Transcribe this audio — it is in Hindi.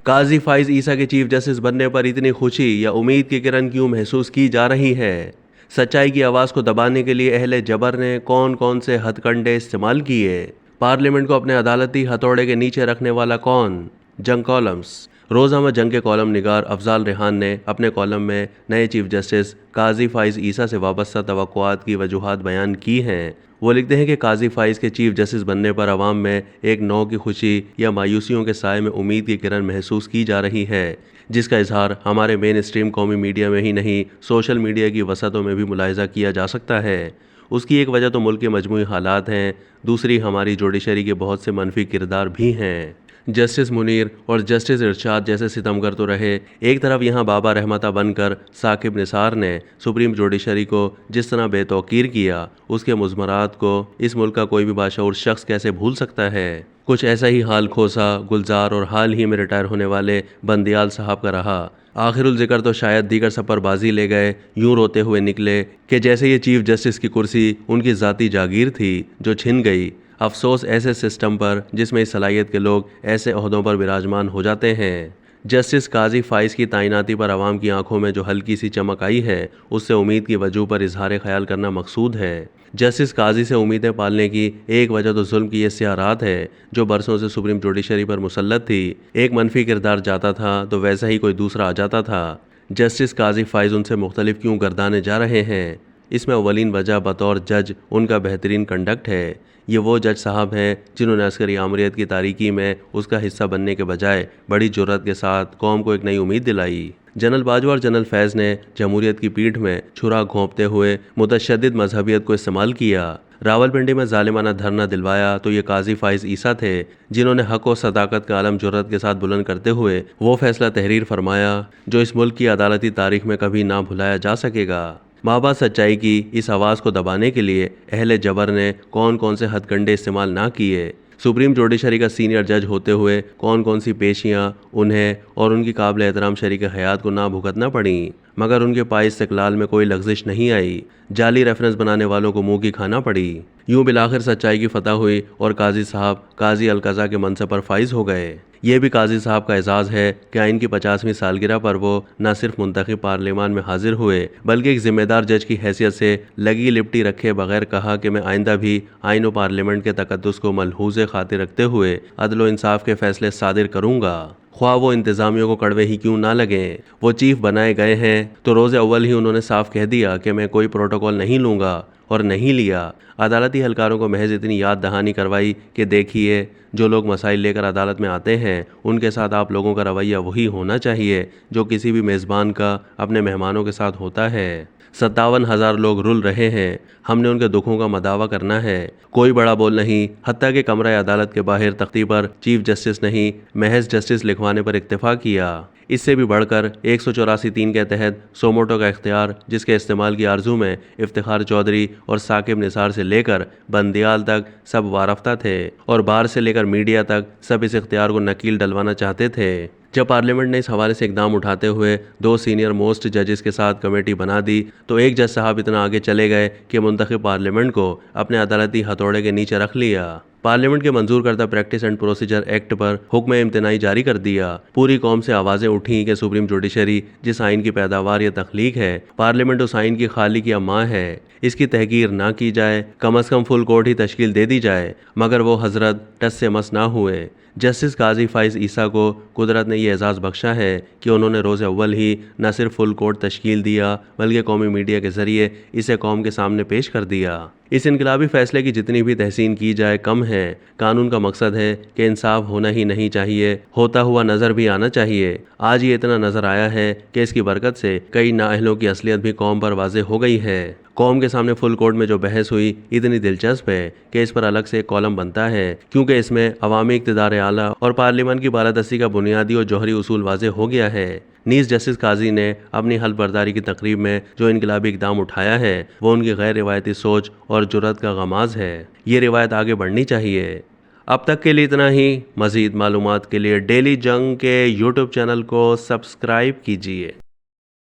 काजी फाइज ईसा के चीफ जस्टिस बनने पर इतनी खुशी या उम्मीद की किरण क्यों महसूस की जा रही है? सच्चाई की आवाज़ को दबाने के लिए अहले जबर ने कौन कौन से हथकंडे इस्तेमाल किए? पार्लियामेंट को अपने अदालती हथौड़े के नीचे रखने वाला कौन? जंग कॉलम्स। रोज़ाना जंग के कॉलम निगार अफजाल रेहान ने अपने कॉलम में नए चीफ जस्टिस काजी फाइज ईसा से वाबस्ता तवक्कुआत की वजूहात बयान की हैं। वो लिखते हैं कि काजी फाइज के चीफ जस्टिस बनने पर अवाम में एक नौ की खुशी या मायूसियों के साए में उम्मीद की किरण महसूस की जा रही है, जिसका इजहार हमारे मेन स्ट्रीम कौमी मीडिया में ही नहीं, सोशल मीडिया की वसतों में भी मुलाहिजा किया जा सकता है। उसकी एक वजह तो मुल्क के मजमूई हालात हैं, दूसरी हमारी जुडिशरी के बहुत से मनफी किरदार भी हैं। जस्टिस मुनीर और जस्टिस इरशाद जैसे सितमगर तो रहे, एक तरफ यहाँ बाबा रहमता बनकर साकिब निसार ने सुप्रीम जुडिशरी को जिस तरह बेतौकीर किया, उसके मुज़मरात को इस मुल्क का कोई भी बाशऊर शख्स कैसे भूल सकता है। कुछ ऐसा ही हाल खोसा, गुलजार और हाल ही में रिटायर होने वाले बंदियाल साहब का रहा। आखिरुल ज़िक्र तो शायद दीगर सब पर बाजी ले गए, यूं रोते हुए निकले कि जैसे ये चीफ जस्टिस की कुर्सी उनकी ज़ाती जागीर थी जो छिन गई। अफसोस ऐसे सिस्टम पर जिसमें इस सलाहियत के लोग ऐसे ओहदों पर विराजमान हो जाते हैं। जस्टिस काजी फाइज की तैनाती पर आवाम की आंखों में जो हल्की सी चमक आई है, उससे उम्मीद की वजह पर इजहार ख्याल करना मकसूद है। जस्टिस काजी से उम्मीदें पालने की एक वजह तो जुल्म की ये सियारात है जो बरसों से सुप्रीम जुडिशरी पर मुसल्लत थी। एक मनफी किरदार जाता था तो वैसा ही कोई दूसरा आ जाता था। जस्टिस काजी फाइज उनसे मुख्तलिफ क्यों गर्दाने जा रहे हैं? इसमें अवलीन वजह बतौर जज उनका बेहतरीन कंडक्ट है। ये वो जज साहब हैं जिन्होंने अस्करी आमरीत की तारीकी में उसका हिस्सा बनने के बजाय बड़ी जुर्रत के साथ कौम को एक नई उम्मीद दिलाई। जनरल बाजवा और जनरल फैज़ ने जमहूरियत की पीठ में छुरा घोंपते हुए मुतशद्दिद मजहबियत को इस्तेमाल किया। रावलपिंडी में जालिमाना धरना दिलवाया तो ये काजी फाइज ईसा थे जिन्होंने हक और सदाकत का आलम जुर्रत के साथ बुलंद करते हुए वो फैसला तहरीर फरमाया जो इस मुल्क की अदालती तारीख में कभी ना भुलाया जा सकेगा। माबा सच्चाई की इस आवाज़ को दबाने के लिए अहले जबर ने कौन कौन से हथकंडे इस्तेमाल ना किए? सुप्रीम जुडिशरी का सीनियर जज होते हुए कौन कौन सी पेशियाँ उन्हें और उनकी काबिल एहतराम शरीक हयात को ना भुगतना पड़ी, मगर उनके पाए इस्तक़लाल में कोई लग़ज़िश नहीं आई। जाली रेफरेंस बनाने वालों को मुँह की खाना पड़ी। यूँ बिलाखिर सच्चाई की फतह हुई और काजी साहब काजी अलक़ज़ा के मनसब पर फाइज हो गए। ये भी काजी साहब का एजाज़ है कि आइन की 50वीं सालगिरह पर वो न सिर्फ मुंतखब पार्लियामान में हाजिर हुए बल्कि एक ज़िम्मेदार जज की हैसियत से लगी लिपटी रखे बगैर कहा कि मैं आइंदा भी आइन और पार्लियामेंट के तकद्दुस को मलहूज़ खातिर रखते हुए अदल व इंसाफ के फैसले सादिर करूँगा, ख्वाह वो इंतज़ामियों को कड़वे ही क्यों ना लगें। वो चीफ बनाए गए हैं तो रोज़े अव्वल ही उन्होंने साफ कह दिया कि मैं कोई प्रोटोकॉल नहीं लूँगा, और नहीं लिया। अदालती हलकारों को महज इतनी याद दहानी करवाई कि देखिए जो लोग मसाइल लेकर अदालत में आते हैं उनके साथ आप लोगों का रवैया वही होना चाहिए जो किसी भी मेज़बान का अपने मेहमानों के साथ होता है। 57,000 लोग रुल रहे हैं, हमने उनके दुखों का मदावा करना है। कोई बड़ा बोल नहीं, हत्ता के कमरा अदालत के बाहर तख्ती पर चीफ जस्टिस नहीं महज जस्टिस लिखवाने पर इक्तफा किया। इससे भी बढ़कर 184(3) के तहत सोमोटो का इख्तियार जिसके इस्तेमाल की आरजू में इफ्तिखार चौधरी और साकिब निसार से लेकर बंदियाल तक सब वारफ्ता थे और बाहर से लेकर मीडिया तक सब इस इख्तियार को नकील डलवाना चाहते थे। जब पार्लियामेंट ने इस हवाले से इकदाम उठाते हुए 2 सीनियर मोस्ट जजेस के साथ कमेटी बना दी तो एक जज साहब इतना आगे चले गए कि मुंतखब पार्लियामेंट को अपने अदालती हथौड़े के नीचे रख लिया। पार्लियामेंट के मंजूर करदा प्रैक्टिस एंड प्रोसीजर एक्ट पर हुक्म इम्तनाई जारी कर दिया। पूरी कौम से आवाज़ें उठी कि सुप्रीम जुडिशरी जिस आइन की पैदावार या तख्लीक है, पार्लियामेंट उस आइन की खालिक या माँ है, इसकी तहकीर ना की जाए, कम अज़ कम फुल कोर्ट ही तश्कील दे दी जाए। मगर वो हजरत टस से मस ना हुए। जस्टिस काजी फाइज ईसा को कुदरत ने यह एजाज़ बख्शा है कि उन्होंने रोज़ अव्वल ही न सिर्फ फुल कोर्ट तश्कील दिया बल्कि कौमी मीडिया के ज़रिए इसे कौम के सामने पेश कर दिया। इस इनकलाबी फैसले की जितनी भी तहसीन की जाए कम है। कानून का मकसद है कि इंसाफ होना ही नहीं चाहिए, होता हुआ नज़र भी आना चाहिए। आज ये इतना नज़र आया है कि इसकी बरकत से कई नाअहलों की असलियत भी कौम पर वाज़े हो गई है। कौम के सामने फुल कोर्ट में जो बहस हुई इतनी दिलचस्प है कि इस पर अलग से एक कॉलम बनता है, क्योंकि इसमें अवामी इक़्तिदार आला और पार्लियामेंट की बालादस्ती का बुनियादी और जौहरी उसूल वाज़े हो गया है। नीज़ जस्टिस काजी ने अपनी हल्फ बर्दारी की तकरीब में जो इनकलाबी इक़दाम उठाया है वो उनकी गैर रिवायती सोच और जुर्रत का गमाज है। ये रिवायत आगे बढ़नी चाहिए। अब तक के लिए इतना ही। मज़ीद मालूमात के लिए डेली जंग के यूट्यूब चैनल को सब्सक्राइब कीजिए।